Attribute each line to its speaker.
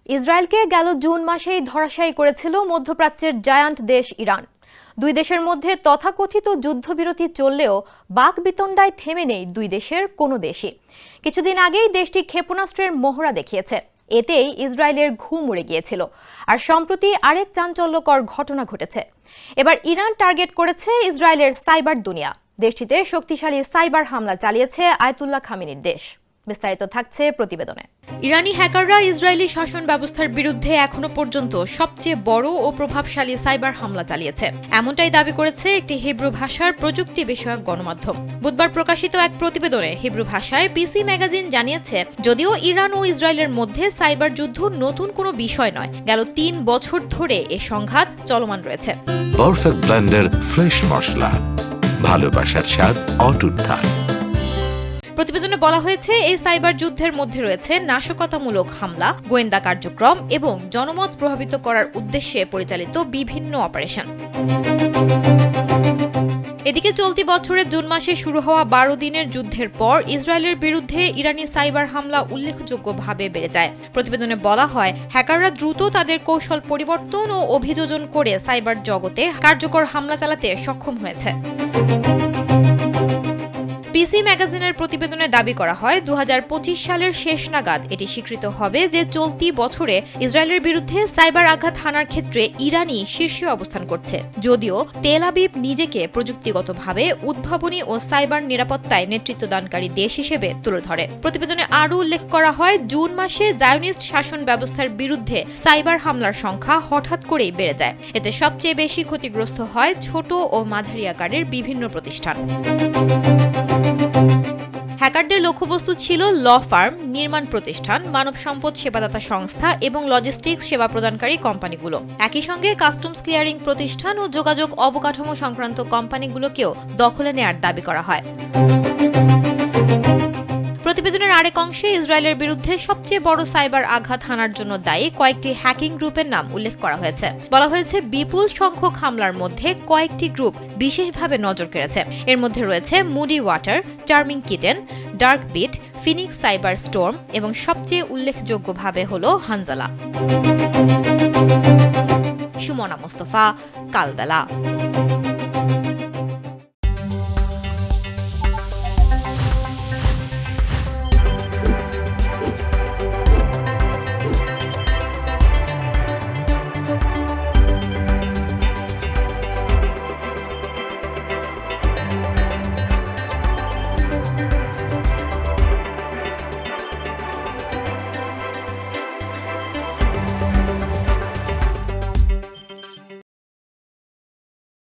Speaker 1: ইসরায়েলকে গেল জুন মাসেই ধরাশায়ী করেছিল মধ্যপ্রাচ্যের জায়ান্ট দেশ ইরান। দুই দেশের মধ্যে তথাকথিত যুদ্ধবিরতি চললেও বাকবিতণ্ডায় থেমে নেই দুই দেশের কোনো দেশই। কিছুদিন আগেই দেশটি ক্ষেপণাস্ত্রের মহড়া দেখিয়েছে, এতেই ইসরায়েলের ঘুম উড়ে গিয়েছিল। আর সম্প্রতি আরেক চাঞ্চল্যকর ঘটনা ঘটেছে। এবার ইরান টার্গেট করেছে ইসরায়েলের সাইবার দুনিয়া। দেশটিতে শক্তিশালী সাইবার হামলা চালিয়েছে আয়াতুল্লাহ খামেনির দেশ। বিস্তারিত থাকছে প্রতিবেদনে। ইরানি হ্যাকাররা ইসরায়েলি শাসন ব্যবস্থার বিরুদ্ধে এখনো পর্যন্ত সবচেয়ে বড় ও প্রভাবশালী সাইবার হামলা চালিয়েছে, এমনটাই দাবি করেছে একটি হিব্রু ভাষার প্রযুক্তি বিষয়ক গণমাধ্যম। বুধবার প্রকাশিত এক প্রতিবেদনে হিব্রু ভাষায় পিসি ম্যাগাজিন জানিয়েছে, যদিও ইরান ও ইসরায়েলের মধ্যে সাইবার যুদ্ধ নতুন কোনো বিষয় নয়, গেল ৩ বছর ধরে এ সংঘাত চলমান রয়েছে।
Speaker 2: পারফেক্ট ব্লেন্ডের ফ্রেশ মশলা, ভালোবাসার স্বাদ অটুট থাক।
Speaker 1: প্রতিবেদনে বলা হয়েছে, এই সাইবার যুদ্ধের মধ্যে রয়েছে নাশকতামূলক হামলা, গোয়েন্দা কার্যক্রম এবং জনমত প্রভাবিত করার উদ্দেশ্যে পরিচালিত বিভিন্ন অপারেশন। এদিকে চলতি বছরের জুন মাসে শুরু হওয়া ১২ দিনের যুদ্ধের পর ইসরায়েলের বিরুদ্ধে ইরানি সাইবার হামলা উল্লেখযোগ্যভাবে বেড়ে যায়। প্রতিবেদনে বলা হয়, হ্যাকাররা দ্রুত তাদের কৌশল পরিবর্তন ও অভিযোজন করে সাইবার জগতে কার্যকর হামলা চালাতে সক্ষম হয়েছে। পিসি ম্যাগাজিনের প্রতিবেদনে দাবি করা হয়, ২০২৫ সালের শেষ নাগাদ এটি স্বীকৃত হবে যে চলতি বছরে ইসরায়েলের বিরুদ্ধে সাইবার আঘাত হানার ক্ষেত্রে ইরানই শীর্ষে অবস্থান করছে, যদিও তেল আবিব নিজেকে প্রযুক্তিগতভাবে উদ্ভাবনী ও সাইবার নিরাপত্তায় নেতৃত্বদানকারী দেশ হিসেবে তুলে ধরে। প্রতিবেদনে আরও উল্লেখ করা হয়, জুন মাসে জায়োনিস্ট শাসন ব্যবস্থার বিরুদ্ধে সাইবার হামলার সংখ্যা হঠাৎ করেই বেড়ে যায়। এতে সবচেয়ে বেশি ক্ষতিগ্রস্ত হয় ছোট ও মাঝারি আকারের বিভিন্ন প্রতিষ্ঠান। হ্যাকারদের লক্ষ্যবস্তু ছিল ল ফার্ম, নির্মাণ প্রতিষ্ঠান, মানব সম্পদ সেবাদাতা সংস্থা এবং লজিস্টিক্স সেবা প্রদানকারী কোম্পানিগুলো। একই সঙ্গে কাস্টমস ক্লিয়ারিং প্রতিষ্ঠান ও যোগাযোগ অবকাঠামো সংক্রান্ত কোম্পানিগুলোকেও দখলে নেয়ার দাবি করা হয়। প্রতিবেদনের আরেক অংশে ইসরায়েলের বিরুদ্ধে সবচেয়ে বড় সাইবার আঘাত হানার জন্য দায়ী কয়েকটি হ্যাকিং গ্রুপের নাম উল্লেখ করা হয়েছে। বলা হয়েছে, বিপুল সংখ্যক হামলার মধ্যে কয়েকটি গ্রুপ বিশেষভাবে নজর কেড়েছে। এর মধ্যে রয়েছে moody water, charming kitten, dark beat, phoenix cyber storm এবং সবচেয়ে উল্লেখযোগ্যভাবে হল হানজালা। সুমনা মোস্তফা, কালবেলা।